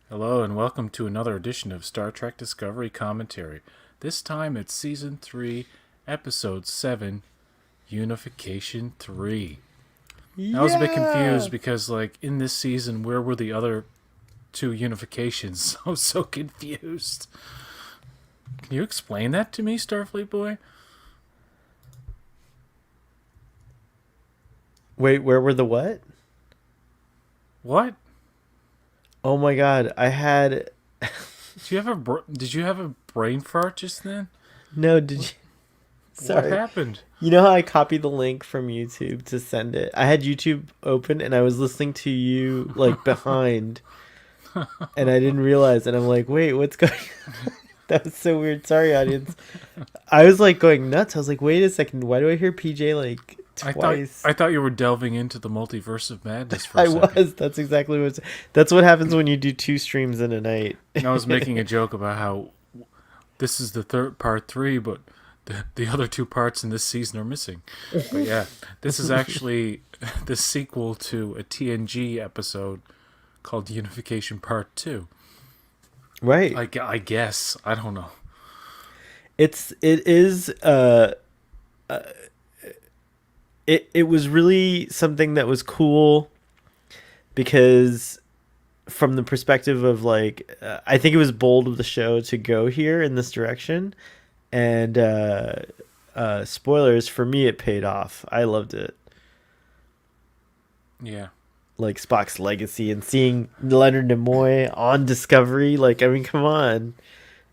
Hello and welcome to another edition of Star Trek Discovery Commentary. This time it's Season 3, Episode 7, Unification 3. I was a bit Yeah. confused because, in this season, where were the other two unifications? I was so confused. Can you explain that to me, Starfleet boy? Wait, where were the what? What? Oh my god, I had Did you have a brain fart just then? no, did What, you what Sorry. happened? You know how I copied the link from YouTube to send it? I had YouTube open and I was listening to you like behind and I didn't realize and I'm like, "Wait, what's going That was so weird. Sorry, audience. I was like going nuts. I was like, "Wait a second. Why do I hear PJ like I thought twice?" I thought you were delving into the multiverse of madness for a I second. was. That's exactly that's what happens when you do two streams in a night. And I was making a joke about how this is the third part three, but the other two parts in this season are missing. But yeah, this is actually the sequel to a TNG episode called Unification Part 2. Right. I guess. I don't know. It is it was really something that was cool because from the perspective of I think it was bold of the show to go here in this direction, and spoilers, for me it paid off. I loved it. Yeah. Like Spock's legacy and seeing Leonard Nimoy on Discovery, like, I mean, come on.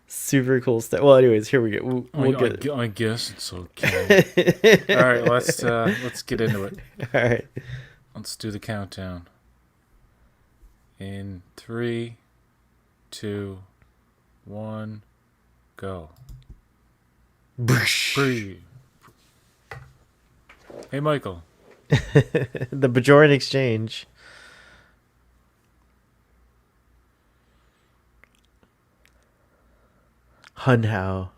Super cool stuff. Well, anyways, here we go. We'll get I guess it's okay. it. All right, let's get into it. All right. Let's do the countdown. In 3, 2, 1, go. Breathe. Hey, Michael. The Bajoran Exchange. Hunhow.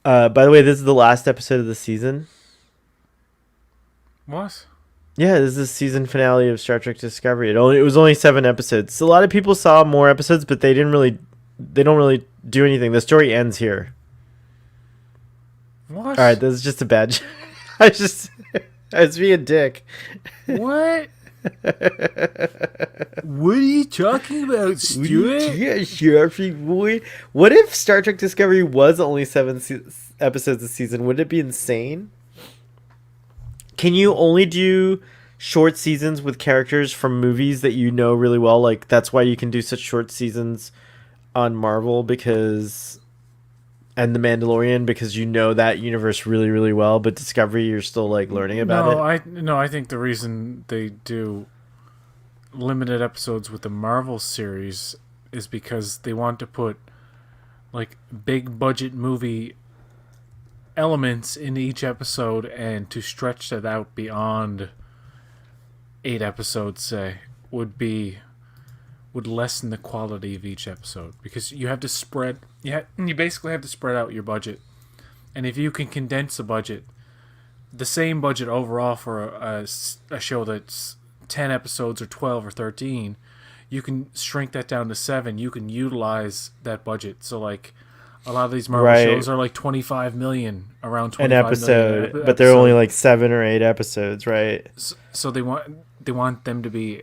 By the way, this is the last episode of the season. What? Yeah, this is the season finale of Star Trek Discovery. It was only 7 episodes. So a lot of people saw more episodes, but they don't really do anything. The story ends here. What? All right, this is just a bad. I was just I was being a dick. What? What are you talking about, Stuart? Yeah, sure, boy. What if Star Trek Discovery was only episodes a season? Would it be insane? Can you only do short seasons with characters from movies that you know really well? Like, that's why you can do such short seasons on Marvel, because and The Mandalorian, because you know that universe really, really well. But Discovery, you're still like learning about it. I think the reason they do limited episodes with the Marvel series is because they want to put like big budget movie elements in each episode and to stretch that out beyond 8 episodes, say, would lessen the quality of each episode, because you have to you basically have to spread out your budget. And if you can condense the budget, the same budget overall for a show that's 10 episodes or 12 or 13, you can shrink that down to 7. You can utilize that budget. So like a lot of these Marvel shows are like 25 million, around An 25 million episode, but they're only like 7 or 8 episodes, right? So they want them to be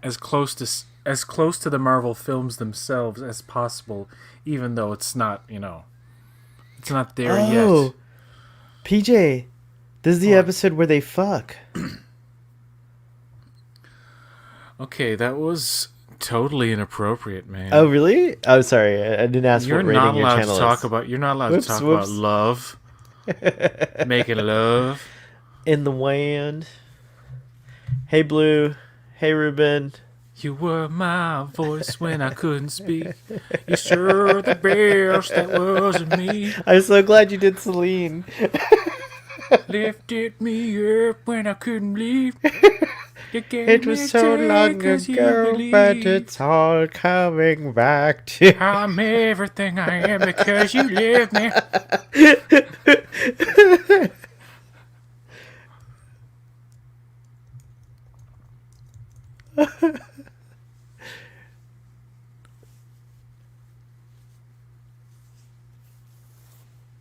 as close to the Marvel films themselves as possible, even though it's not, it's not there yet. PJ, this is the What? episode where they fuck. Okay, that was totally inappropriate, man. Oh, really? Oh, sorry. I didn't ask You're what not rating your allowed to channel talk is. about. You're not allowed Whoops, to talk whoops. about love, making love. In the wind. Hey, Blue. Hey, Ruben. You were my voice when I couldn't speak. You sure the best that wasn't me. I'm so glad you did Celine. Lifted me up when I couldn't leave. You gave It me was so strength long 'cause you ago, but believe. it's all coming back to. I'm everything I am because you live me.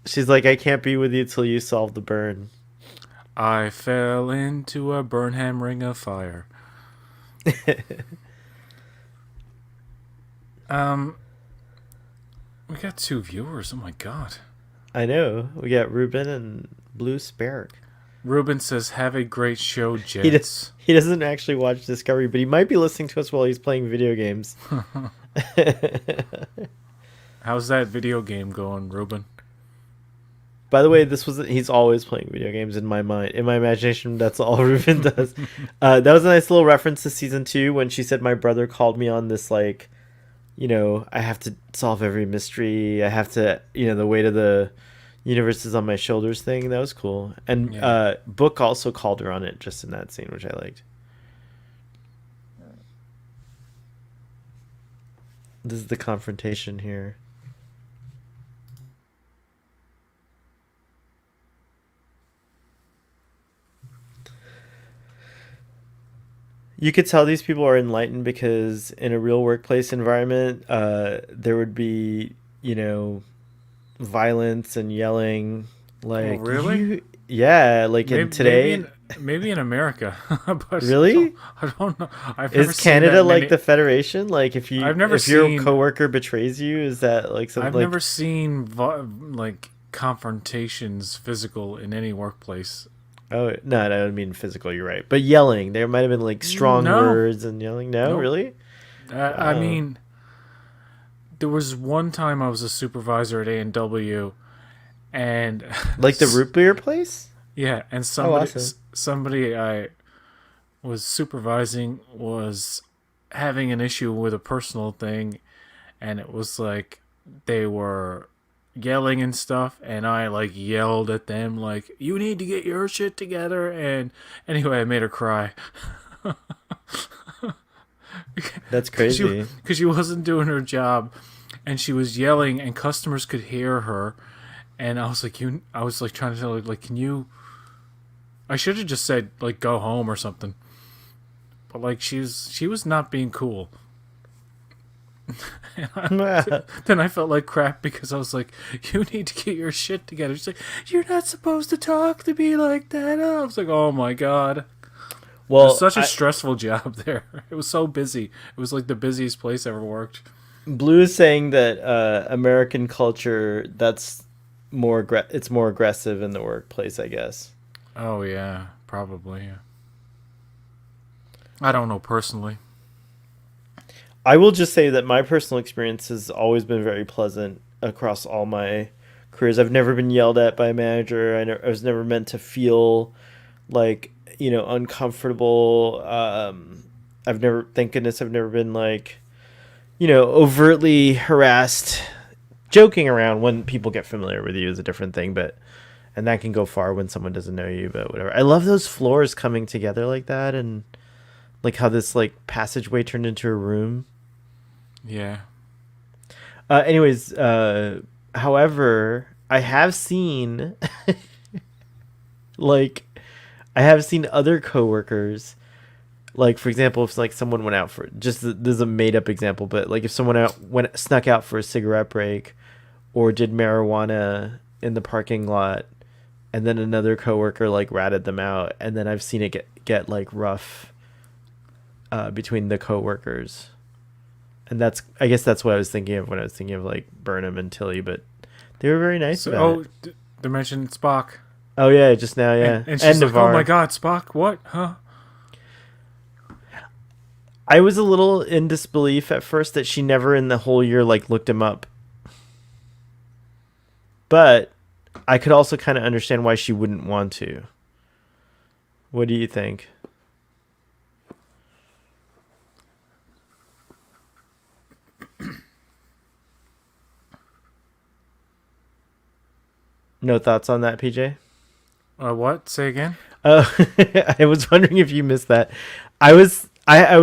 She's like, I can't be with you till you solve the burn. I fell into a Burnham ring of fire. Um, we got 2 viewers. Oh my god. I know. We got Ruben and Blue Sparrow. Ruben says, "Have a great show, He gents." he doesn't actually watch Discovery, but he might be listening to us while he's playing video games. How's that video game going, Ruben? By the way, he's always playing video games in my mind. In my imagination, that's all Ruben does. That was a nice little reference to season 2 when she said my brother called me on this, like, I have to solve every mystery. I have to, the weight of the universe is on my shoulders thing. That was cool. And Yeah. Book also called her on it just in that scene, which I liked. This is the confrontation here. You could tell these people are enlightened because in a real workplace environment, there would be, violence and yelling. Oh, Like, really? yeah, like in today. Maybe in America, but Really? I don't know. I've never Is seen Canada that like many. the Federation? Like, I've never if your seen. coworker betrays you, is that like something I've like? never seen like confrontations physical in any workplace. Oh no, I don't mean physical. You're right, but yelling. There might have been like strong No, words and yelling. No, nope. really. I mean, there was one time I was a supervisor at A&W, and Like the root beer place. yeah, and Oh, awesome. somebody I was supervising was having an issue with a personal thing, and it was like they were yelling and stuff, and I like yelled at them like, "You need to get your shit together." And anyway, I made her cry. That's because crazy. she wasn't doing her job, and she was yelling, and customers could hear her. And I was like, I was like trying to tell her, like, can you? I should have just said like go home or something. But like she was not being cool. Then I felt like crap because I was like, you need to get your shit together. She's like, you're not supposed to talk to me like that. I was like, oh my god. It Well, was such a stressful job there. It was so busy. It was like the busiest place I ever worked. Blue is saying that American culture that's it's more aggressive in the workplace, I guess. Oh yeah, probably. Yeah. I don't know personally. I will just say that my personal experience has always been very pleasant across all my careers. I've never been yelled at by a manager. I was never meant to feel like, uncomfortable. Thank goodness, I've never been like, overtly harassed. Joking around when people get familiar with you is a different thing, and that can go far when someone doesn't know you, but whatever. I love those floors coming together like that, and like how this like passageway turned into a room. Yeah. Anyways, however, I have seen like I have seen other coworkers, like for example, if like someone went out for just this is a made up example, but like if someone snuck out for a cigarette break or did marijuana in the parking lot, and then another coworker like ratted them out, and then I've seen it get like rough between the coworkers. And I guess that's what I was thinking of when I was thinking of like Burnham and Tilly, but they were very nice about it. They mentioned Spock. Oh yeah, just now, yeah. And she's like, Navarre. oh my god, Spock, what? Huh? I was a little in disbelief at first that she never in the whole year like looked him up. But I could also kind of understand why she wouldn't want to. What do you think? No thoughts on that, PJ? What? Say again? I was wondering if you missed that. I was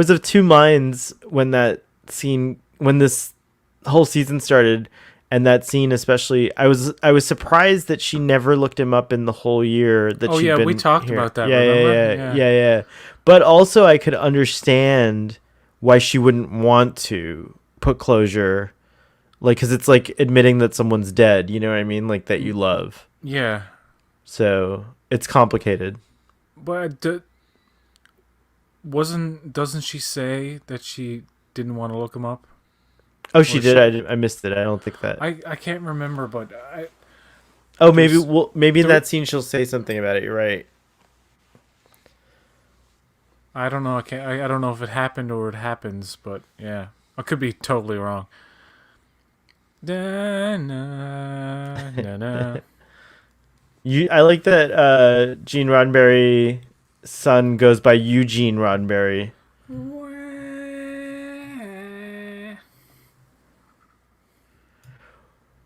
of two minds when this whole season started, and that scene especially. I was surprised that she never looked him up in the whole year that Oh she'd yeah, been we talked here. about that. Yeah, remember? yeah. But also, I could understand why she wouldn't want to put closure, like, because it's like admitting that someone's dead. You know what I mean? Like that you love. Yeah, So it's complicated. but doesn't she say that she didn't want to look him up? Oh, she Or did. she, I missed it. I don't think that. I can't remember, but Oh, maybe. there's Well, maybe in there, that scene she'll say something about it. You're right. I don't know. I don't know if it happened or it happens, but yeah, I could be totally wrong. Da, na, na, na. I like that Gene Roddenberry son goes by Eugene Roddenberry.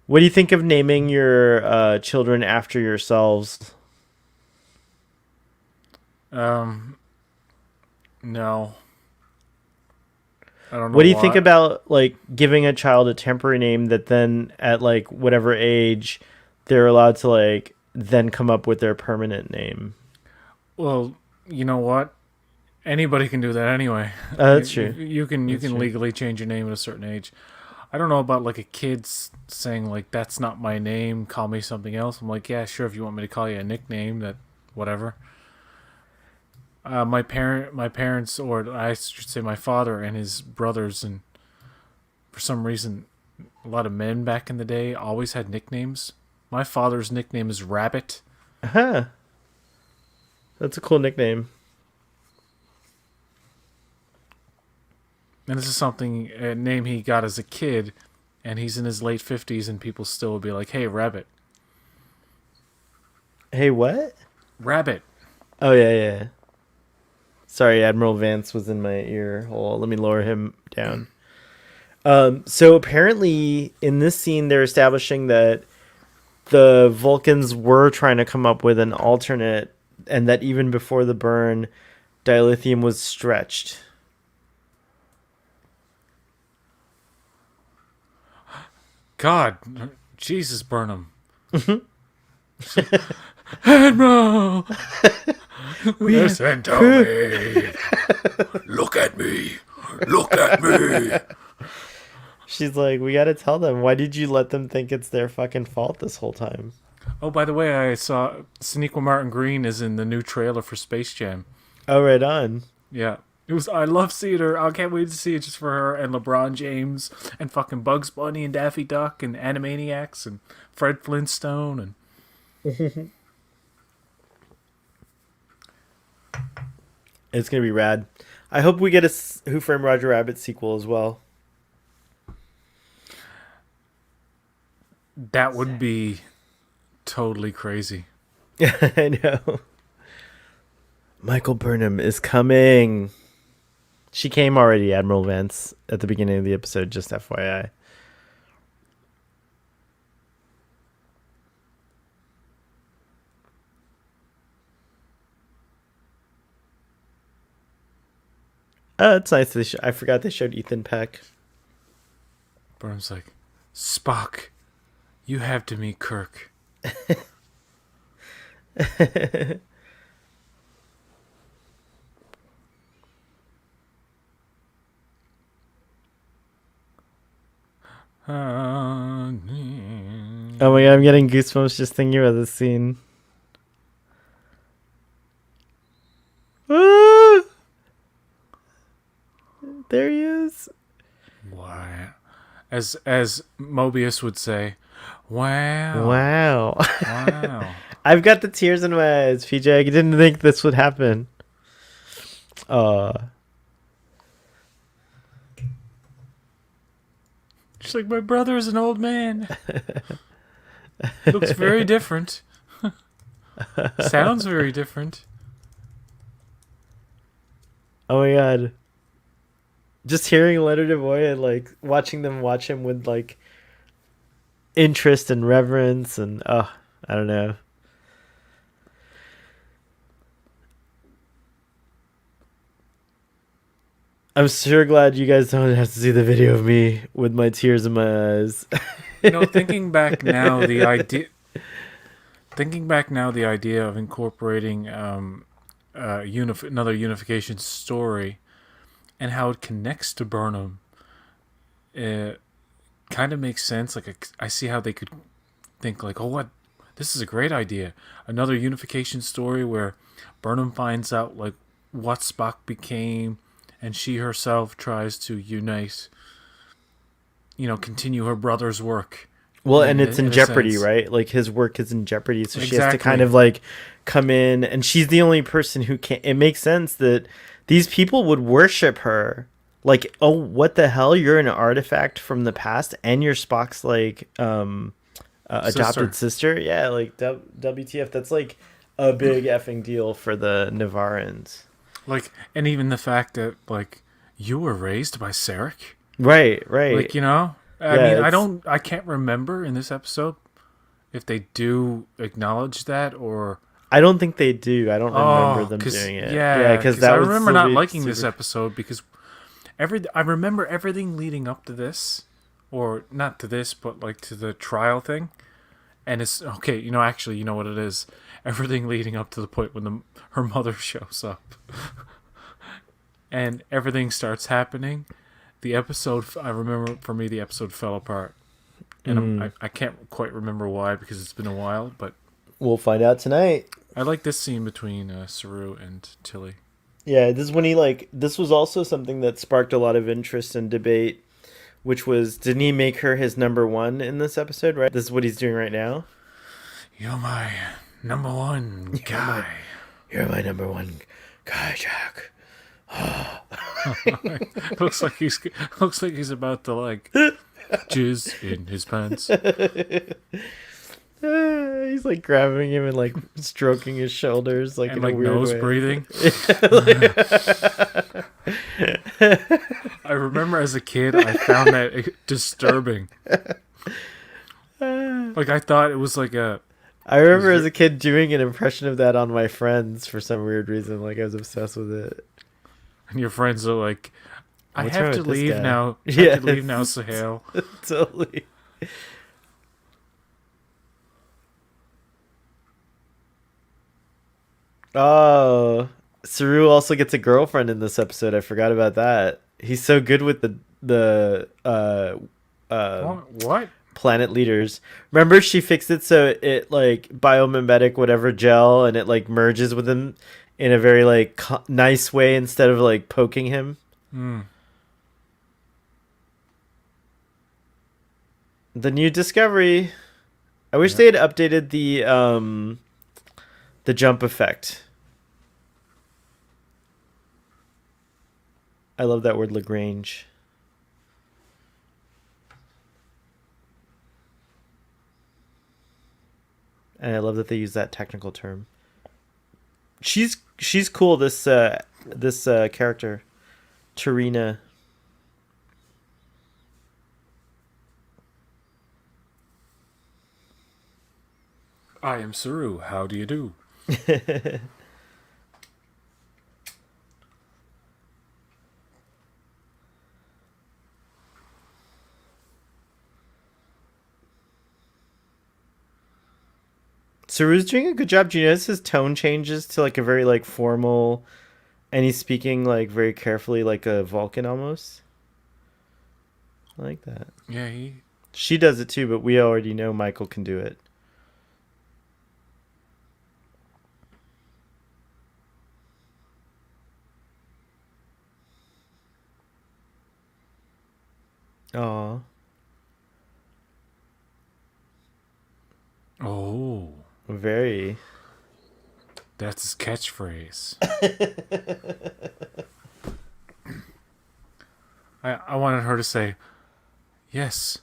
What do you think of naming your children after yourselves? Um, no, I don't What know do you think why. about like giving a child a temporary name that then at like whatever age they're allowed to like then come up with their permanent name? Well, you know what? Anybody can do that anyway. That's true. You That's can true. legally change your name at a certain age. I don't know about like a kid saying like that's not my name, call me something else. I'm like, yeah, sure, if you want me to call you a nickname, that whatever. My parents, or I should say, my father and his brothers, and for some reason, a lot of men back in the day always had nicknames. My father's nickname is Rabbit, Huh. That's a cool nickname. and this is something a name he got as a kid, and he's in his late 50s, and people still would be like, "Hey, Rabbit, Hey, what? Rabbit." Oh yeah, yeah. Sorry, Admiral Vance was in my ear hole. Let me lower him down. So apparently, in this scene, they're establishing that the Vulcans were trying to come up with an alternate, and that even before the burn, dilithium was stretched. God, Jesus, Burnham. Admiral, We have listen to proof. me. Look at me. Look at me. She's like, we gotta tell them. Why did you let them think it's their fucking fault this whole time? Oh, by the way, I saw Sonequa Martin Green is in the new trailer for Space Jam. Oh, right on. Yeah. It was. I love seeing her. I can't wait to see it just for her and LeBron James and fucking Bugs Bunny and Daffy Duck and Animaniacs and Fred Flintstone and It's gonna be rad. I hope we get a Who Framed Roger Rabbit sequel as well. that would be totally crazy. I know. Michael Burnham is coming. She came already, Admiral Vance, at the beginning of the episode, just FYI. Oh, it's nice. I forgot they showed Ethan Peck. Burnham's like, Spock, you have to meet Kirk. Oh my god, I'm getting goosebumps just thinking about this scene. Ah! There he is. Why? As Mobius would say, wow. Wow. Wow. I've got the tears in my eyes, PJ. I didn't think this would happen. She's like, my brother is an old man. Looks very different. Sounds very different. Oh my god. Just hearing Leonard Nimoy and like watching them watch him with like interest and reverence and I don't know. I'm sure glad you guys don't have to see the video of me with my tears in my eyes. Thinking back now, the idea of incorporating another unification story, and how it connects to Burnham. It kind of makes sense. Like I see how they could think like, oh, what? This is a great idea. Another unification story where Burnham finds out like what Spock became, and she herself tries to unite. Continue her brother's work. Well, and it's in a jeopardy, sense. right? Like his work is in jeopardy, so she has to kind Exactly. of like come in, and she's the only person who can. It makes sense that these people would worship her. Like, oh, what the hell? You're an artifact from the past, and you're Spock's like Sister. adopted sister. Yeah, like WTF? That's like a big effing deal for the Navarans. Like, and even the fact that like you were raised by Sarek. Right, right. Like, I Yeah, mean, it's. I can't remember in this episode if they do acknowledge that or. I don't think they do. I don't remember Oh, them cause doing it. Yeah, yeah, because cause I that would remember still not be liking this super. episode because I remember everything leading up to this, or not to this, but like to the trial thing, and it's okay. Actually, you know what it is. Everything leading up to the point when her mother shows up, and everything starts happening. The episode, I remember for me, the episode fell apart, and I can't quite remember why because it's been a while. But We'll find out tonight. I like this scene between Saru and Tilly. Yeah, this is when he like. This was also something that sparked a lot of interest and debate, which was didn't he make her his number one in this episode? Right. This is what he's doing right now. You're my number one You're my, guy. you're my number one guy, Jack. looks like he's about to like jizz in his pants He's like grabbing him and like stroking his shoulders like and in a like weird nose way. breathing. I remember as a kid, I found that disturbing. Like I thought it was like I remember as a kid doing an impression of that on my friends for some weird reason. Like I was obsessed with it. and your friends are like, I What's have wrong to with this leave guy? now. I Yeah, have to leave now, Sahel. totally. Oh, Saru also gets a girlfriend in this episode. I forgot about that. He's so good with the What? planet leaders. Remember, she fixed it so it like biomimetic whatever gel, and it like merges with him in a very like nice way instead of like poking him. Hmm. The new discovery. I wish Yeah. they had updated the jump effect. I love that word Lagrange. And I love that they use that technical term. She's cool. This character, Tarina. I am Saru. How do you do? Saru's doing a good job. Do you notice his tone changes to like a very like formal, and he's speaking like very carefully, like a Vulcan almost. I like that. Yeah, he. She does it too, but we already know Michael can do it. Aw. Oh, Very. that's his catchphrase. I wanted her to say, yes,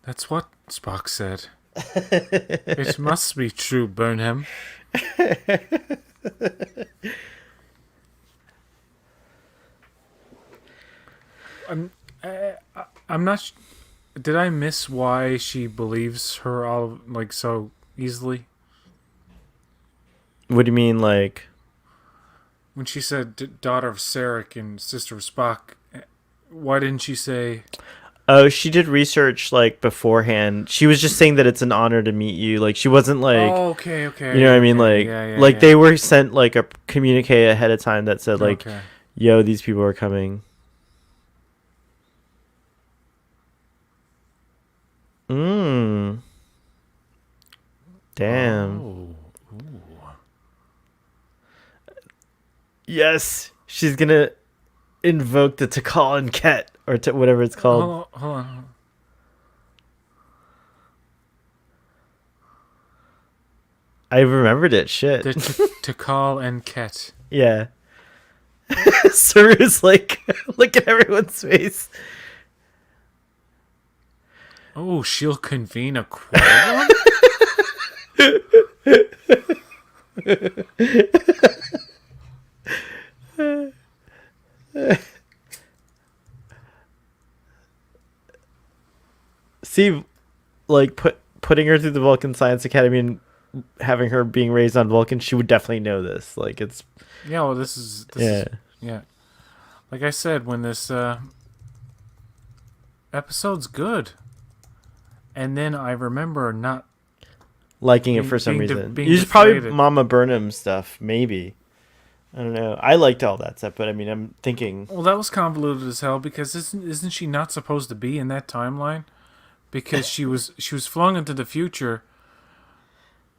that's what Spock said. It must be true, Burnham. I'm, I'm not. Did I miss why she believes her all like so easily? What do you mean, like? When she said daughter of Sarek and sister of Spock, why didn't she say Oh, she did research like beforehand. She was just saying that it's an honor to meet you. Like she wasn't like, Oh, okay, you know okay, what I mean? okay. Yeah, yeah, Like yeah. they were sent like a communique ahead of time that said like, Okay. "Yo, these people are coming." Mm. Damn. Oh. Ooh. Yes, she's gonna invoke the Takal and Ket or whatever it's called. Hold on, hold on. I remembered it. Shit. The Tikal and Ket. Yeah. Saru's like, look at everyone's face. Oh, she'll convene a quorum? See, like putting her through the Vulcan Science Academy and having her being raised on Vulcan, she would definitely know this. Like it's Yeah, well, this yeah. is yeah. Like I said, when this episode's good, and then I remember not Liking it being, for some being, reason. being You should probably deflated. Mama Burnham stuff, maybe. I don't know. I liked all that stuff, but I mean, I'm thinking. Well, that was convoluted as hell because isn't she not supposed to be in that timeline? Because she was flung into the future.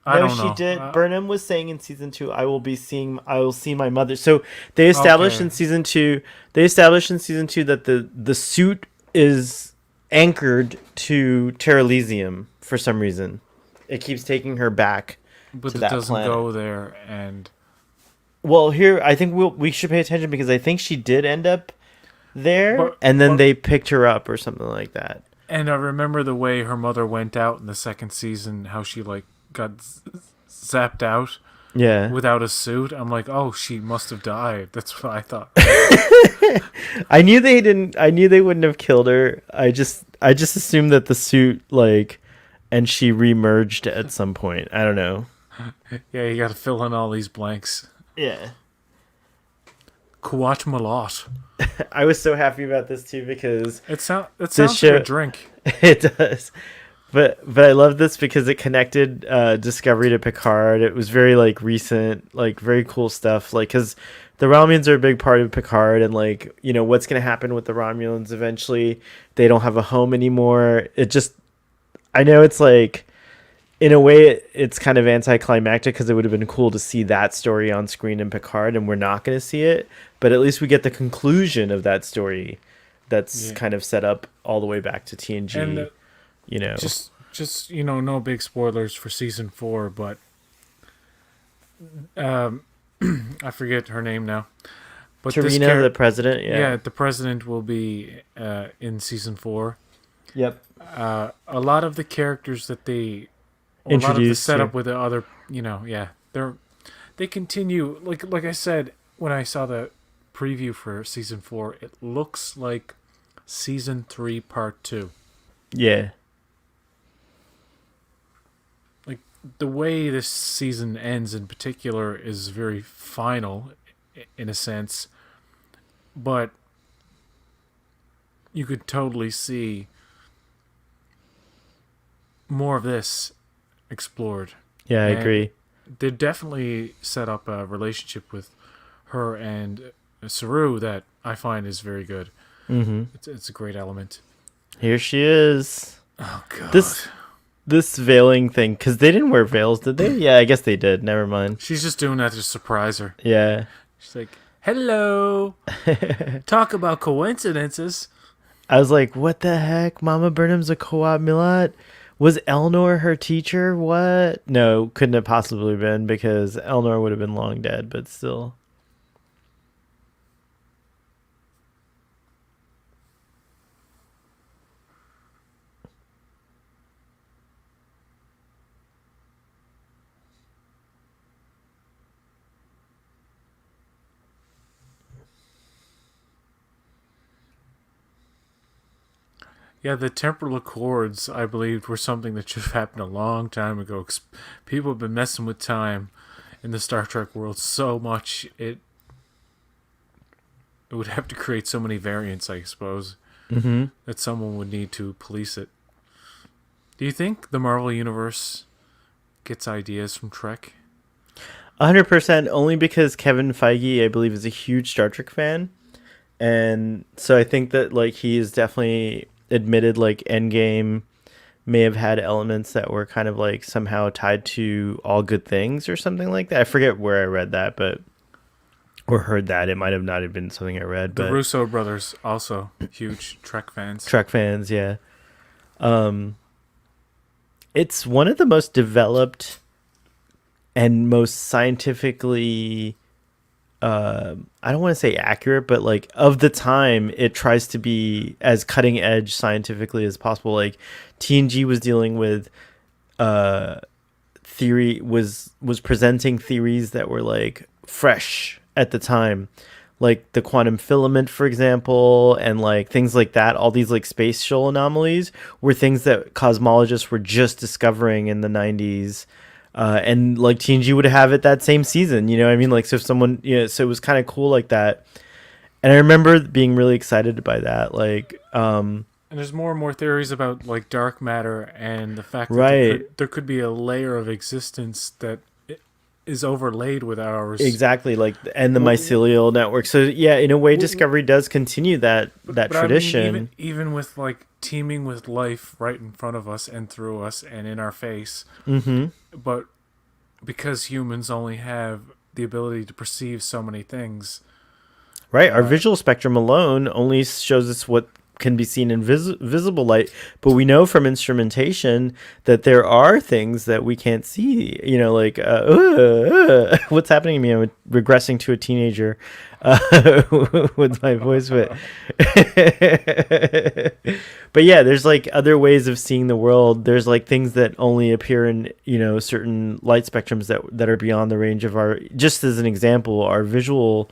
I No, don't she know. did. Burnham was saying in season 2, I will see my mother. So they established Okay. in season 2, that the suit is anchored to Terrelysium for some reason. It keeps taking her back But to it that doesn't planet. go there, and Well, here I think we should pay attention because I think she did end up there, But- and then but- they picked her up or something like that. I remember the way her mother went out in the second season, how she like got zapped out Yeah. without a suit. I'm like, oh, she must have died. That's what I thought. I knew they didn't. I knew they wouldn't have killed her. I just assumed that the suit like, and she remerged at some point. I don't know. Yeah, you got to fill in all these blanks. Yeah. Kuwait Malot. I was so happy about this too because It sounds like show- a drink. it does. But I love this because it connected Discovery to Picard. It was very like recent, like very cool stuff. Like because the Romulans are a big part of Picard, and like you know what's gonna happen with the Romulans eventually. They don't have a home anymore. It just, I know it's like, in a way, it's kind of anticlimactic because it would have been cool to see that story on screen in Picard, and we're not going to see it. But at least we get the conclusion of that story that's kind of set up all the way back to TNG. And you know, just no big spoilers for season 4, but I forget her name now. But Tarina, the president. yeah, the president will be in season 4. Yep. A lot of the characters that they a lot of the Introduced, setup yeah. with the other, they continue like I said when I saw the preview for season 4, it looks like season 3 part 2. Yeah. Like the way this season ends in particular is very final in a sense, but you could totally see more of this explored. Yeah, I And agree. They definitely set up a relationship with her and Saru that I find is very good. Mm-hmm. It's a great element. Here she is. Oh god, This veiling thing, because they didn't wear veils, did they? Yeah, I guess they did. Never mind. she's just doing that to surprise her. Yeah. She's like, "Hello, talk about coincidences." I was like, what the heck? Mama Burnham's a co-op Milat? Was Elnor her teacher? What? No, couldn't have possibly been because Elnor would have been long dead, but still. Yeah, the temporal accords, I believe, were something that should have happened a long time ago. 'Cause people have been messing with time in the Star Trek world so much, it would have to create so many variants, I suppose. Mm-hmm. that someone would need to police it. Do you think the Marvel Universe gets ideas from Trek? 100% only because Kevin Feige, I believe, is a huge Star Trek fan. And so I think that like he is definitely admitted like Endgame may have had elements that were kind of like somehow tied to All Good Things or something like that. I forget where I read that, but or heard that. It might have not have been something I read, The but Russo brothers, also huge Trek fans. Trek fans, yeah. Um, it's one of the most developed and most scientifically I don't want to say accurate, but like of the time, it tries to be as cutting edge scientifically as possible. Like TNG was dealing with uh theory was presenting theories that were like fresh at the time, like the quantum filament, for example, and like things like that. All these like spatial anomalies were things that cosmologists were just discovering in the 90s. And like TNG would have it that same season, you know what I mean? Like, so if someone, so it was kind of cool like that. And I remember being really excited by that. Like, And there's more and more theories about like dark matter and the fact that right. there could be a layer of existence that is overlaid with ours. Exactly, like, and the W- mycelial network. So yeah, in a way, w- Discovery does continue that But I mean, even tradition. even with like teeming with life right in front of us and through us and in our face, Mm-hmm. but because humans only have the ability to perceive so many things, Right, our uh, visual spectrum alone only shows us what can be seen in visible light, but we know from instrumentation that there are things that we can't see. You know, like what's happening to me? I'm regressing to a teenager with my voice, but but yeah, there's like other ways of seeing the world. There's like things that only appear in certain light spectrums that are beyond the range of our. Just as an example, our visual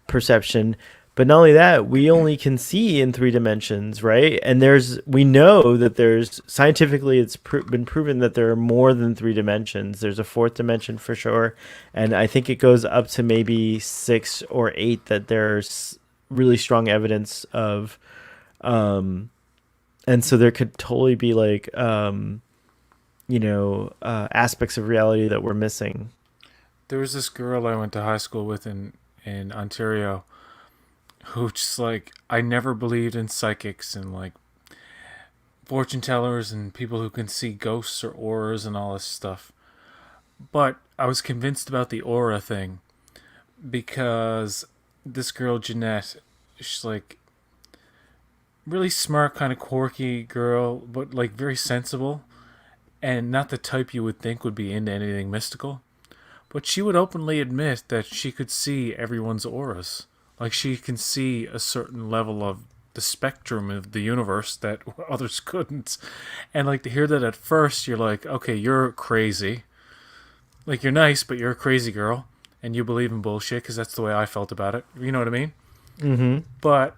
perception. But not only that, we only can see in 3 dimensions, right? And we know that there's scientifically it's been proven that there are more than 3 dimensions. There's a fourth dimension for sure, and I think it goes up to maybe 6 or 8 that there's really strong evidence of. And so there could totally be like aspects of reality that we're missing. there was this girl I went to high school with in Ontario who just like I never believed in psychics and like fortune tellers and people who can see ghosts or auras and all this stuff. But I was convinced about the aura thing because this girl Jeanette, she's like really smart, kind of quirky girl, but like very sensible and not the type you would think would be into anything mystical. But she would openly admit that she could see everyone's auras. Like she can see a certain level of the spectrum of the universe that others couldn't. And like to hear that at first, you're like, okay, you're crazy. Like you're nice, but you're a crazy girl. And you believe in bullshit because that's the way I felt about it. You know what I mean? Mm-hmm. But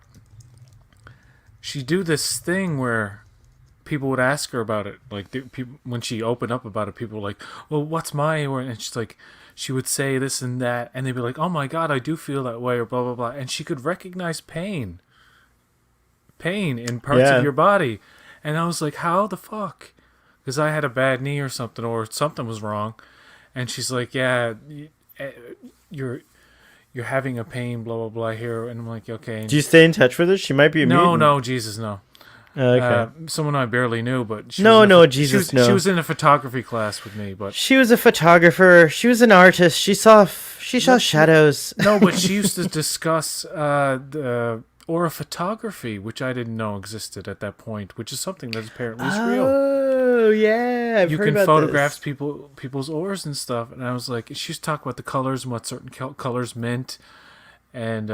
she'd do this thing where people would ask her about it. Like when she opened up about it, people were like, "Well, what's my?" And she's like, she would say this and that, and they'd be like, "Oh my god, I do feel that way," or blah blah blah. And she could recognize pain in parts of Yeah. your body, and I was like, "How the fuck?" Because I had a bad knee or something, or something was wrong, and she's like, "Yeah, you're." You're having a pain, blah blah blah here, and I'm like, okay. Do you stay in touch with her? She might be a No, mutant. no, Jesus, no. Okay. Someone I barely knew, but No, no, she Jesus, was she no. was in a photography class with me, but She was a photographer. She was an artist. She saw shadows. no, but she used to discuss the aura photography, which I didn't know existed at that point, which is something that apparently is real. Oh yeah, I've You heard can about photograph this. people's auras and stuff, and I was like, she used to talk about the colors and what certain colors meant, and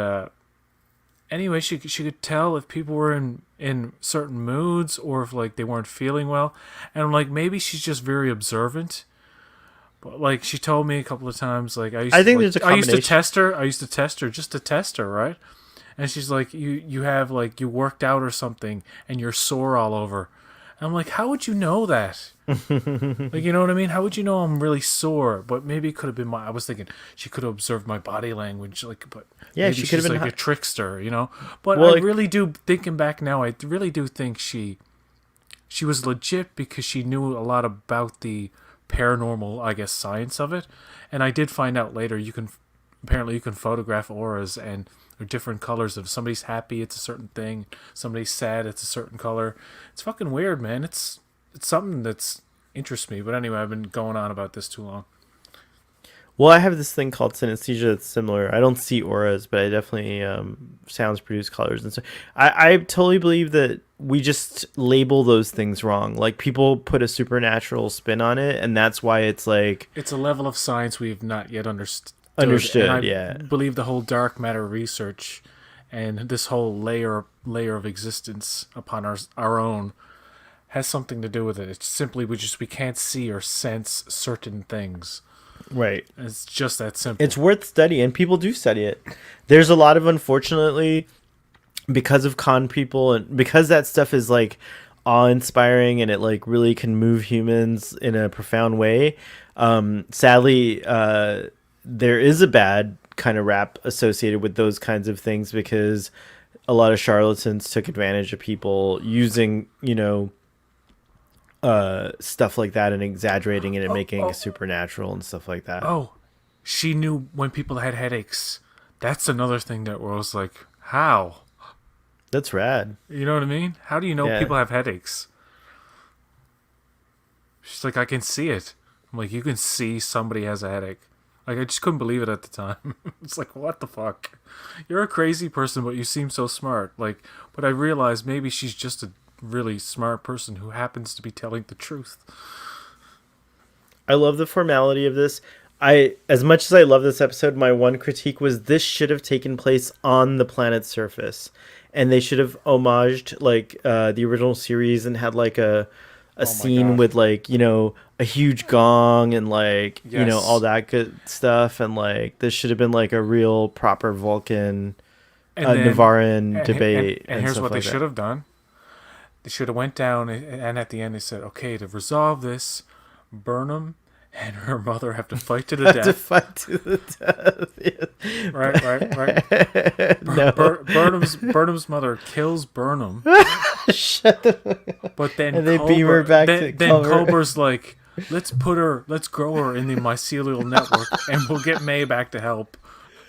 anyway, she could tell if people were in certain moods or if like they weren't feeling well, and I'm like, maybe she's just very observant. But like she told me a couple of times, like I think there's a I used to combination. test her. I used to test her just to test her, right? And she's like, you have like you worked out or something, and you're sore all over. I'm like, how would you know that? Like, you know what I mean? How would you know I'm really sore? But maybe it could have been I was thinking she could have observed my body language, like, but Yeah, maybe she could have she's been like a trickster, you know? But I well, like, really do, thinking back now, I really do think she was legit because she knew a lot about the paranormal, I guess, science of it. And I did find out later apparently you can photograph auras and they're different colors. If somebody's happy, it's a certain thing. Somebody's sad, it's a certain color. It's fucking weird, man. It's something that's interests me. But anyway, I've been going on about this too long. well, I have this thing called synesthesia that's similar. I don't see auras, but I definitely sounds produce colors and so. I totally believe that we just label those things wrong. Like people put a supernatural spin on it, and that's why it's like It's a level of science we have not yet understood. understood. And I Yeah, believe the whole dark matter research and this whole layer of existence upon our own has something to do with it. It's simply we can't see or sense certain things. right. It's just that simple. It's worth studying, and people do study it. There's a lot of, unfortunately, because of con people and because that stuff is like awe-inspiring and it like really can move humans in a profound way. Sadly, there is a bad kind of rap associated with those kinds of things because a lot of charlatans took advantage of people using, stuff like that and exaggerating it and making it supernatural and stuff like that. Oh, she knew when people had headaches. That's another thing that was like, how? That's rad. You know what I mean? How do you know Yeah. people have headaches? She's like, I can see it. I'm like, you can see somebody has a headache. Like, I just couldn't believe it at the time. It's like, what the fuck? You're a crazy person, but you seem so smart. Like, but I realized maybe she's just a really smart person who happens to be telling the truth. I love the formality of this. As much as I love this episode, my one critique was this should have taken place on the planet's surface, and they should have homaged like the original series and had like a scene God. with like a huge gong and like Yes. all that good stuff, and like this should have been like a real proper Vulcan Navaran debate. And here's stuff what like they that. should have done. They should have went down, and at the end they said, okay, to resolve this, Burnham and her mother have to fight to the Have to death. fight to the death. Yeah. Right. No. Burnham's mother kills Burnham, Shut the fuck up. but then And they beam her back to then Culber. Culber's like, let's grow her in the mycelial network, and we'll get May back to help.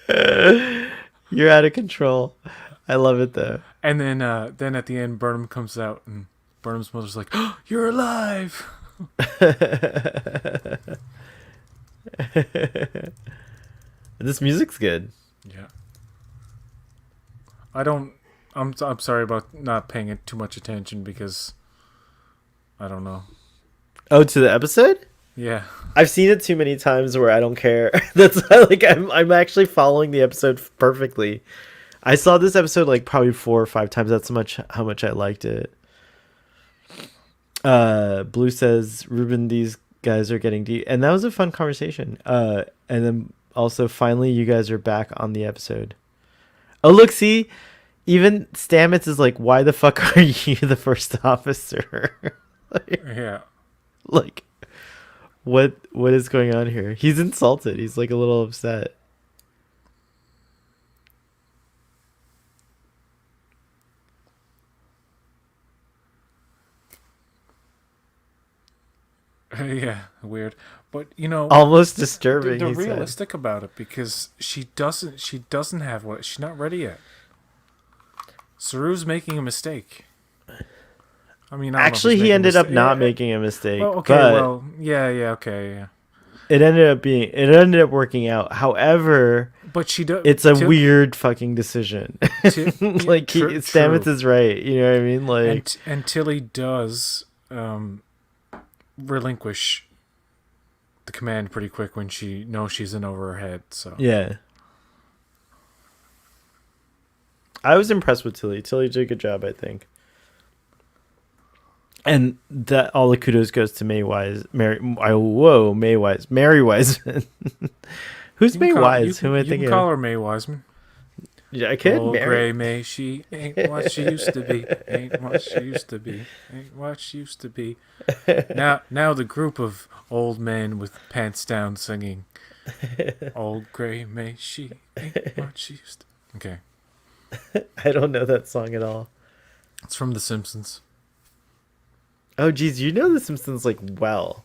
You're out of control. I love it though. And then at the end, Burnham comes out, and Burnham's mother's like, oh, "You're alive." This music's good. Yeah. I'm sorry about not paying it too much attention because I don't know. Oh, to the episode? Yeah. I've seen it too many times where I don't care. That's why, like I'm actually following the episode perfectly. I saw this episode like probably 4 or 5 times. That's how much I liked it. Blue says, Ruben, these guys are getting deep, and that was a fun conversation. And then also finally you guys are back on the episode. Oh look, see, even Stamets is like, why the fuck are you the first officer? Yeah. Like what is going on here? He's insulted. He's like a little upset. Yeah, weird. But Almost disturbing. they're he said. realistic about it because she doesn't have what she's not ready yet. Saru's making a mistake. I mean, I don't know if Actually, he's he making a ended up mistake. not Yeah, making a mistake. Well, okay, but okay, yeah. it ended up working out. However, But she does. it's a weird fucking decision. Like Stamets is right. You know what I mean? Like, and Tilly does relinquish the command pretty quick when she knows she's in over her head. So yeah. I was impressed with Tilly. Tilly did a good job, I think. And that all the kudos goes to Mary Wiseman. Who's May Wise? Who am I you thinking can call of? her May Wiseman. Yeah, I could Old marry. gray May, she ain't what she used to be. Ain't what she used to be. Ain't what she used to be. Now the group of old men with pants down singing. Old gray May, she ain't what she used to. Okay, I don't know that song at all. it's from The Simpsons. Oh, geez, you know The Simpsons like well.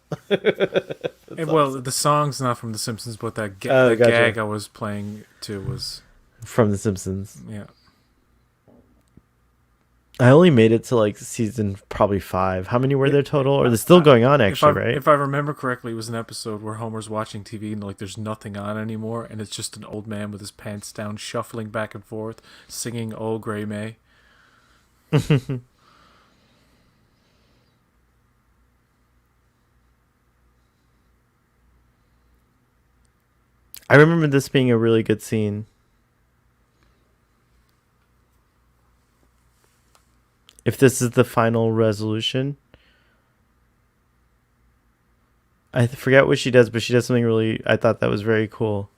That's Well, awesome. the song's not from The Simpsons, but Oh, that gotcha. gag I was playing to was, From The Simpsons. yeah. I only made it to like season probably 5. How many were It, there total? Or they're still going on actually, right? if I remember correctly, it was an episode where Homer's watching TV and like there's nothing on anymore, and it's just an old man with his pants down, shuffling back and forth, singing "Old Gray May." I remember this being a really good scene. If this is the final resolution, I forget what she does, but she does something really. I thought that was very cool.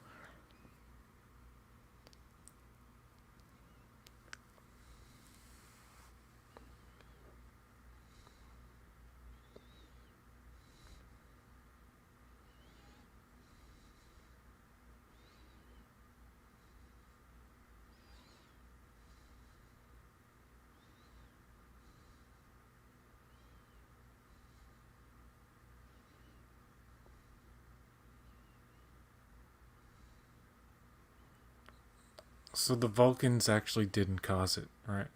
So the Vulcans actually didn't cause it, right?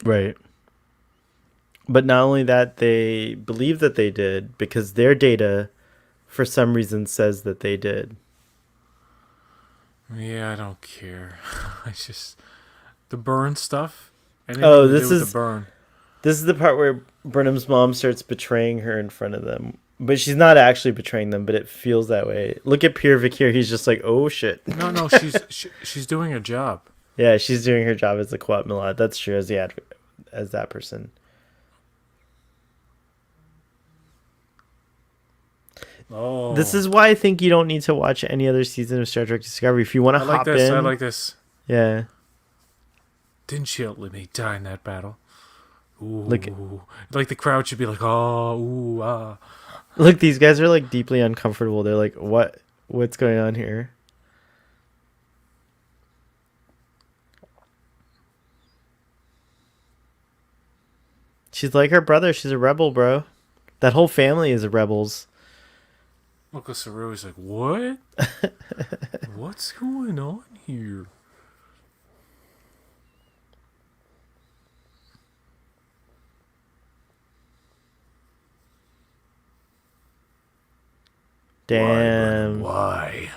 Right. But not only that, they believe that they did because their data, for some reason, says that they did. Yeah, I don't care. I just the burn stuff. Anything Oh, to do with the burn. this is the part where Burnham's mom starts betraying her in front of them. But she's not actually betraying them, but it feels that way. Look at Pierre Vic. He's just like, oh shit. No, she's doing her job. Yeah, she's doing her job as the Quat Milad. That's true as as that person. Oh, This is why I think you don't need to watch any other season of Star Trek Discovery. If you want to I like hop this. I in, like this. yeah. Didn't she let me die in that battle? Look, Ooh, like the crowd should be like, oh, ooh, ah. look, these guys are like deeply uncomfortable. They're like, what's going on here? She's like her brother. She's a rebel, bro. That whole family is rebels. Uncle Sarui's like, what? What's going on here? Why, Burnham? Damn. Why?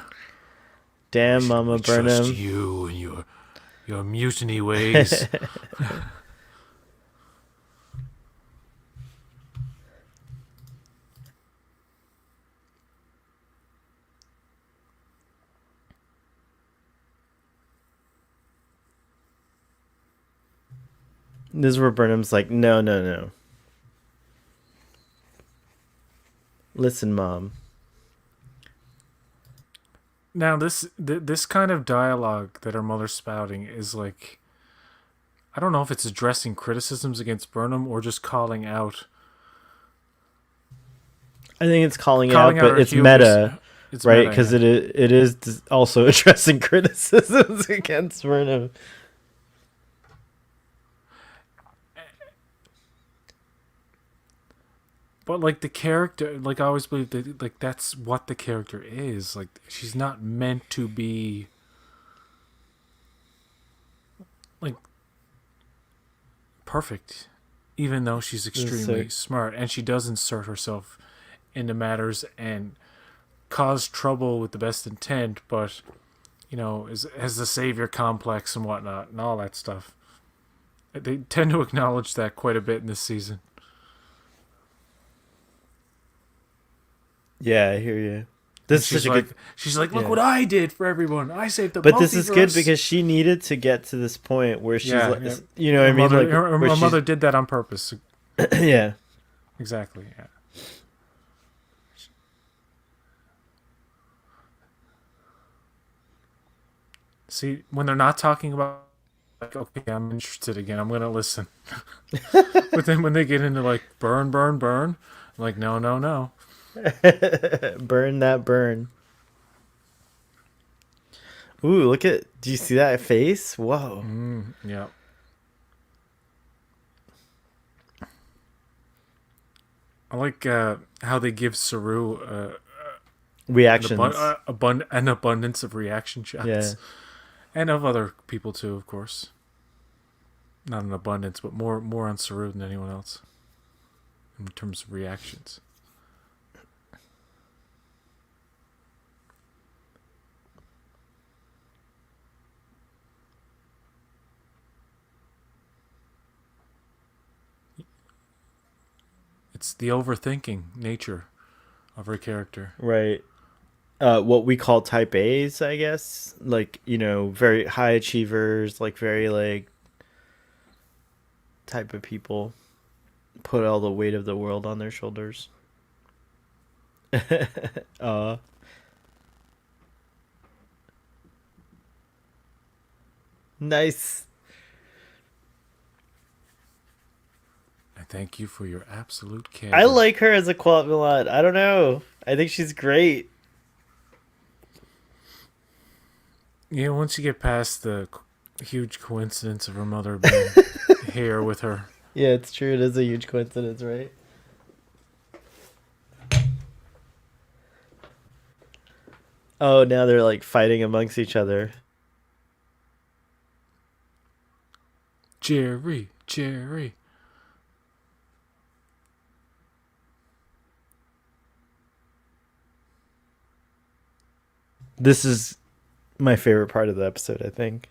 Damn, Mama We trust Burnham. you and your mutiny ways. This is where Burnham's like, no, no, no. Listen, Mom. Now this kind of dialogue that her mother's spouting is like, I don't know if it's addressing criticisms against Burnham or just I think it's calling calling out, out but her it's hubris. meta, It's right? meta, Because yeah. it is also addressing criticisms against Burnham. But like the character, like I always believe that like that's what the character is. Like she's not meant to be like perfect, even though she's extremely smart and she does insert herself into matters and cause trouble with the best intent, but has the savior complex and whatnot and all that stuff. They tend to acknowledge that quite a bit in this season. Yeah, I hear you. And This is such a good. she's like, look Yeah. what I did for everyone. I saved the But this is good multiverse." because she needed to get to this point where she's Yeah, like, yeah. you know what I mean? Like, Her where she's, mother did that on purpose. yeah. Exactly. Yeah. See, when they're not talking about like, okay, I'm interested again. I'm gonna listen. But then when they get into like burn, burn, burn, I'm like, no, no, no. Burn that burn. Ooh, look at. Do you see that face? Whoa. Yeah. I like how they give Saru Reactions. an abundance of reaction Yeah. shots, and of other people too, of course. Not an abundance, but more on Saru than anyone else in terms of reactions. It's the overthinking nature of her character. Right. What we call type A's, I guess. Like, very high achievers, like very like type of people put all the weight of the world on their shoulders. uh Nice. I thank you for your absolute I candor. like her as a Quat Milan. I don't know. I think she's great. Yeah, once you get past the huge coincidence of her mother being here with her. Yeah, it's true. It is a huge coincidence, right? Oh, now they're like fighting amongst each other. Jerry, Jerry. This is my favorite part of the episode, I think.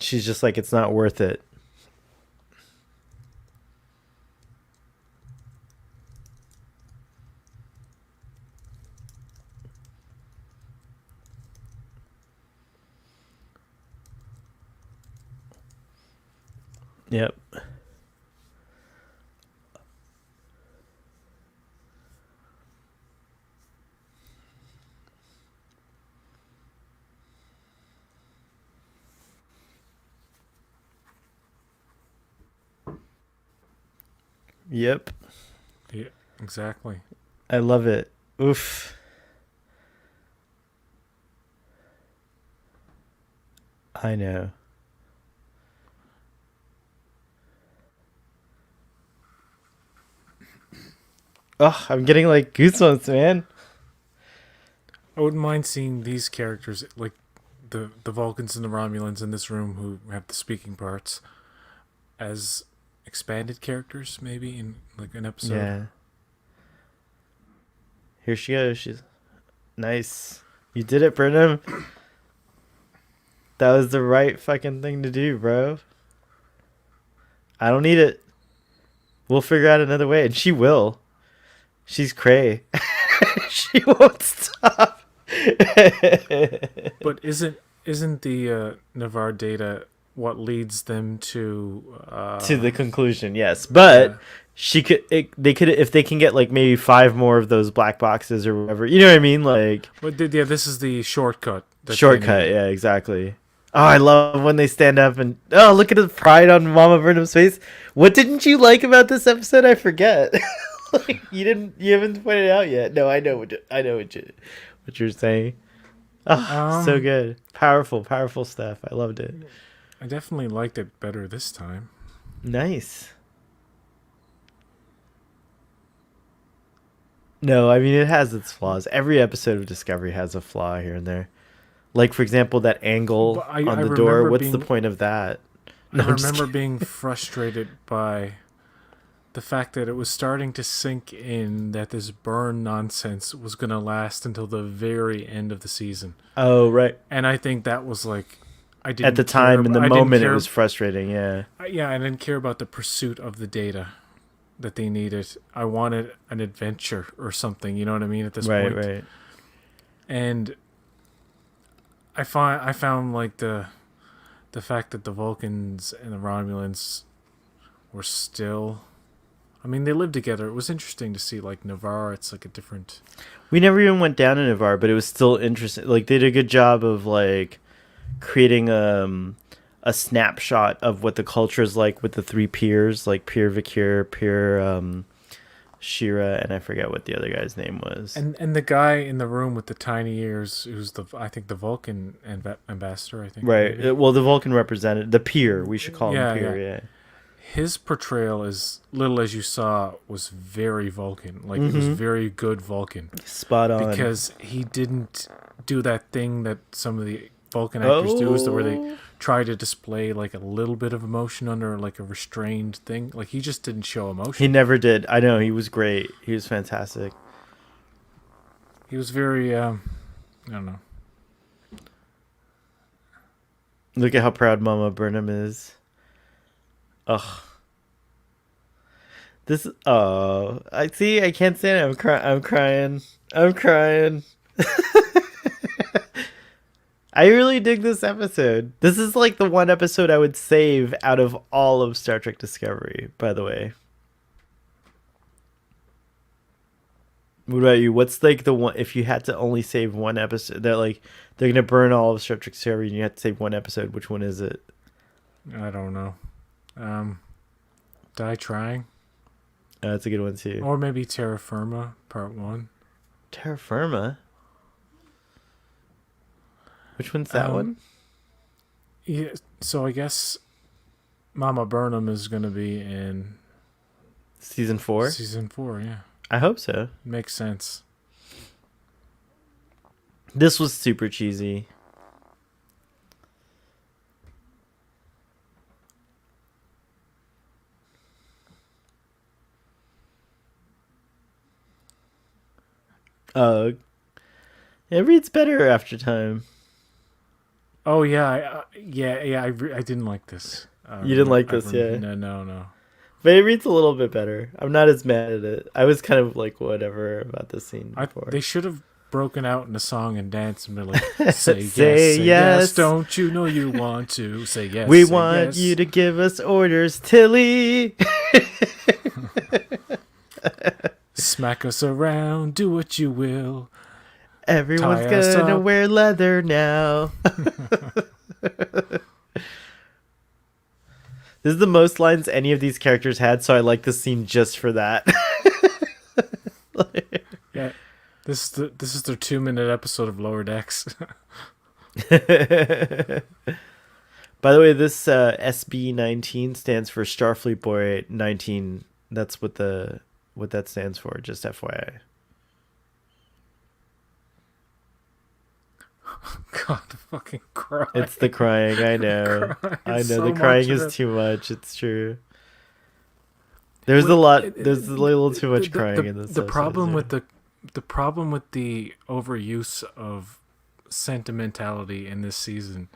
She's just like, it's not worth it. Yep. Yep. Yeah, exactly. I love it. Oof. I know. Oh, I'm getting like goosebumps, man. I wouldn't mind seeing these characters, like the Vulcans and the Romulans in this room who have the speaking parts, as expanded characters, maybe in like an episode. Yeah. Here she goes. She's nice. You did it, Burnham. That was the right fucking thing to do, bro. I don't need it. We'll figure out another way, and she will. She's cray. She won't stop. But isn't the Navarre data what leads them to To the conclusion, yes, but yeah. they could, if they can get like maybe 5 more of those black boxes or whatever. You know what I mean? Like But yeah, this is the shortcut that they shortcut. need. Yeah, exactly. Oh, I love when they stand up and look at the pride on Mama Burnham's face. What didn't you like about this episode? I forget. Like, you haven't pointed it out yet. No, I know what you're saying. Oh, so good. Powerful, powerful stuff. I loved it. I definitely liked it better this time. Nice. No, I mean, it has its flaws. Every episode of Discovery has a flaw here and there. Like, for example, that angle But I on the door. remember What's the being point of that? I No, I'm just remember kidding. being frustrated by the fact that it was starting to sink in that this burn nonsense was going to last until the very end of the season. Oh, right. And I think that was like I didn't At the care time, in the I didn't moment, it care was frustrating. Yeah. yeah, I didn't care about the pursuit of the data that they needed. I wanted an adventure or something, you know what I mean, at this Right, point. right. And I found like the fact that the Vulcans and the Romulans were still I mean, they lived together. It was interesting to see, like, Navarre. It's like a different. We never even went down to Navarre, but it was still interesting. Like they did a good job of like creating a snapshot of what the culture is like with the three peers, like Peer Vakir, Peer Shira, and I forget what the other guy's name was. And the guy in the room with the tiny ears, who's I think the Vulcan ambassador. I think. Right. Maybe. Well, the Vulcan represented the Peer. We should call him Yeah, Peer. yeah. Yeah. His portrayal, as little as you saw, was very Vulcan. Like it was very good Vulcan. Spot on. Because he didn't do that thing that some of the Vulcan actors do, is where they try to display like a little bit of emotion under like a restrained thing. Like he just didn't show emotion. He never did. I know, he was great. He was fantastic. He was very, I don't know. Look at how proud Mama Burnham is. Ugh. This. Oh, I see. I can't stand it. I'm crying. I'm crying. I really dig this episode. This is like the one episode I would save out of all of Star Trek Discovery, by the way. What about you? What's like the one, if you had to only save one episode, that like they're going to burn all of Star Trek Discovery and you have to save one episode, which one is it? I don't know. Die Trying? That's a good one too. Or maybe Terra Firma, Part 1. Terra Firma? Which one's that one? Yeah, so I guess Mama Burnham is going to be in Season 4? Season 4, yeah. I hope so. Makes sense. This was super cheesy. It reads better after time. Oh yeah, I didn't like this. You didn't like this, yeah? No. But it reads a little bit better. I'm not as mad at it. I was kind of like whatever about this scene before. They should have broken out in a song and dance and been like, say yes, Say say yes. yes, don't you know you want to say yes? We say want yes. you to give us orders, Tilly. Smack us around, do what you will. Everyone's Tie us gonna up. wear leather now. This is the most lines any of these characters had, so I like this scene just for that. Yeah, this is their 2-minute episode of Lower Decks. By the way, this SB-19 stands for Starfleet Boy 19. That's what that stands for, just FYI. God, fucking cry. It's the crying, I know. I know, so the crying much is of it. too much, it's true. There's a little too much crying in this The episode, problem yeah. with the problem with the overuse of sentimentality in this season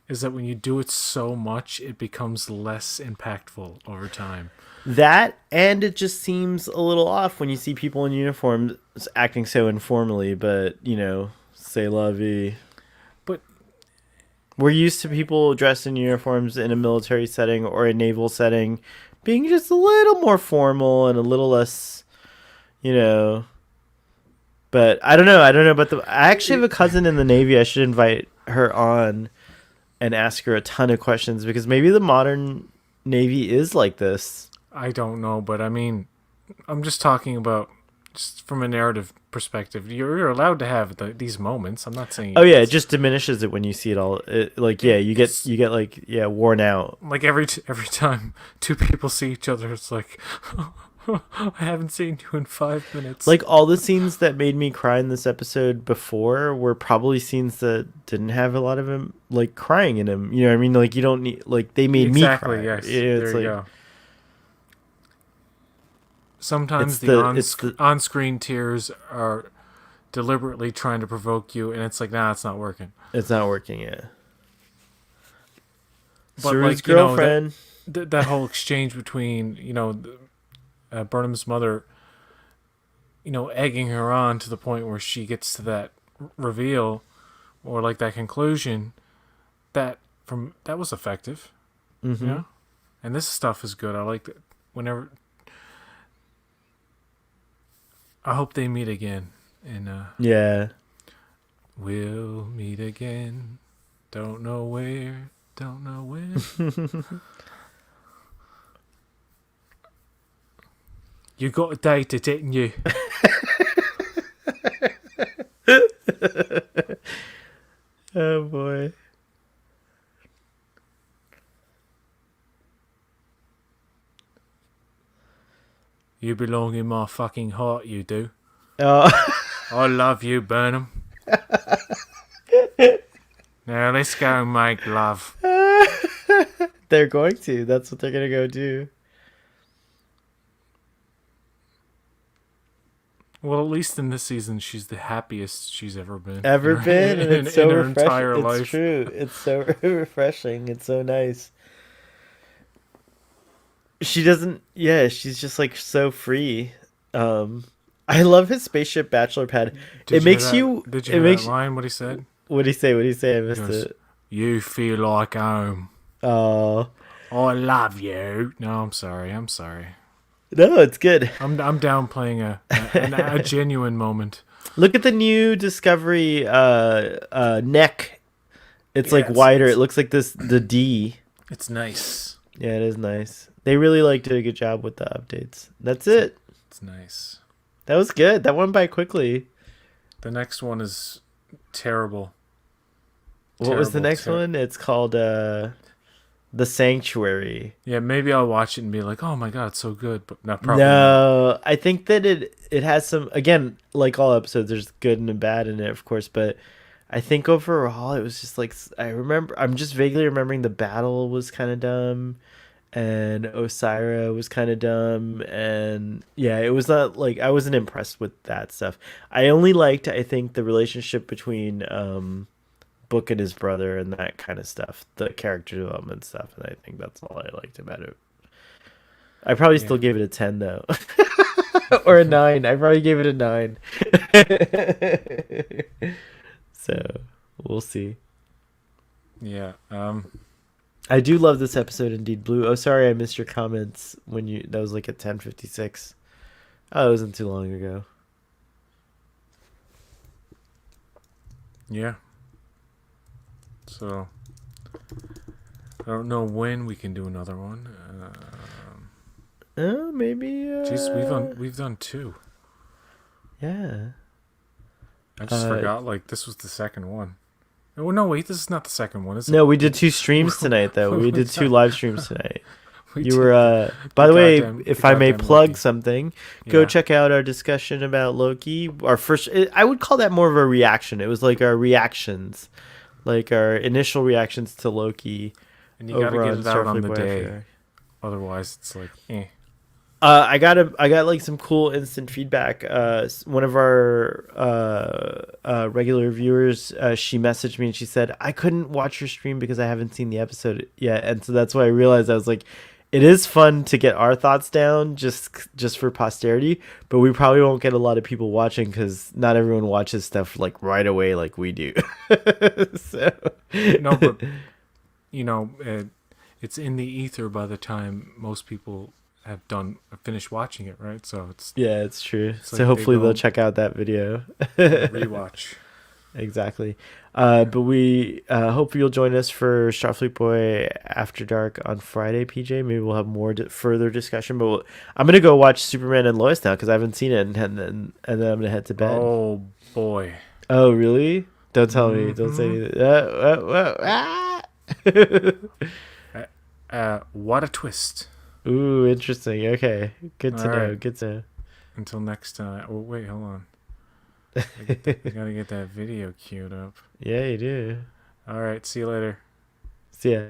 is that when you do it so much, it becomes less impactful over time. That, and it just seems a little off when you see people in uniforms acting so informally, but, you know, c'est la vie. But We're used to people dressed in uniforms in a military setting or a naval setting being just a little more formal and a little less, you know. But I don't know about I actually have a cousin in the Navy. I should invite her on and ask her a ton of questions, because maybe the modern Navy is like this. I don't know, but I mean, I'm just talking about just from a narrative perspective. You're allowed to have these moments. I'm not saying. Oh yeah, it just diminishes it when you see it all. You get like worn out. Like every time two people see each other, it's like, I haven't seen you in 5 minutes. Like all the scenes that made me cry in this episode before were probably scenes that didn't have a lot of him like crying in them. You know what I mean? Like you don't need, like they made me cry. Exactly. Yes. Yeah, There you go. Sometimes It's the on-screen tears are deliberately trying to provoke you, and it's like, nah, it's not working. It's not working yet. But Saru's like, you know, girlfriend. that whole exchange between, you know, Burnham's mother, you know, egging her on to the point where she gets to that reveal or like that conclusion, that was effective. Mm-hmm. You know? And this stuff is good. I like that whenever I hope they meet again. And Yeah. we'll meet again. Don't know where. Don't know when. You got a date, didn't you? Oh boy. You belong in my fucking heart, you do. Oh. I love you, Burnham. Now let's go and make love. They're going to. That's what they're gonna go do. Well, at least in this season, she's the happiest she's ever been. Ever been, and it's so in her refreshing. entire It's life. true. It's so refreshing. It's so nice. She doesn't. Yeah, she's just like so free. I love his spaceship bachelor pad. Did It makes hear you. that, Did you It hear makes. that line? What he said? What did he say? What did he say? I He missed goes, it. "You feel like home. Oh I love you." No, I'm sorry. I'm sorry. no, it's good. I'm downplaying a genuine moment. Look at the new Discovery neck. It's Yeah, like wider. It looks like the D. It's nice. Yeah, it is nice. They really did a good job with the updates. That's it. It's nice. That was good. That went by quickly. The next one is terrible. What was the next one? It's called The Sanctuary. Yeah, maybe I'll watch it and be like, "Oh my god, it's so good," but not probably. No, I think that it has some, again, like all episodes, there's good and bad in it, of course, but I think overall it was just like, I'm just vaguely remembering the battle was kind of dumb, and Osira was kind of dumb, and yeah, it was not like, I wasn't impressed with that stuff. I only liked, I think, the relationship between Book and his brother and that kind of stuff, the character development stuff, and I think that's all I liked about it. I probably still gave it a 10 though. Or a 9. I probably gave it a 9. So, we'll see. Yeah. I do love this episode indeed, Blue. Oh, sorry I missed your comments that was like at 10:56. Oh, it wasn't too long ago. Yeah. So I don't know when we can do another one. Maybe. Jeez, we've done 2. Yeah. I just forgot. Like this was the second one. Oh no, wait, this is not the second one, is it? No, we did 2 streams tonight though. We did 2 live streams tonight. We You did were by the way, if I may goddamn plug Loki. something, go Yeah. check out our discussion about Loki. Our first, I would call that more of a reaction. It was like our reactions, like our initial reactions to Loki. And you gotta over get on it out on Starfleet the Boy day. After. Otherwise, it's like, eh. I got like some cool instant feedback. One of our regular viewers, she messaged me and she said, "I couldn't watch your stream because I haven't seen the episode yet," and so that's why I realized, I was like, it is fun to get our thoughts down just for posterity, but we probably won't get a lot of people watching because not everyone watches stuff like right away like we do. So No, but you know, it's in the ether by the time most people have finished watching it, right? So it's yeah, it's true. It's So like hopefully they they'll don't- check out that video. rewatch. Exactly. But we hope you'll join us for Starfleet Boy After Dark on Friday, PJ. Maybe we'll have more further discussion. But I'm going to go watch Superman and Lois now because I haven't seen it. And then I'm going to head to bed. Oh boy. Oh, really? Don't tell me. Don't say anything. What a twist. Ooh, interesting. Okay. Good to All know. right. Good to know. Until next time. Oh, wait, hold on. I gotta get that video queued up. Yeah, you do. All right, see you later. See ya.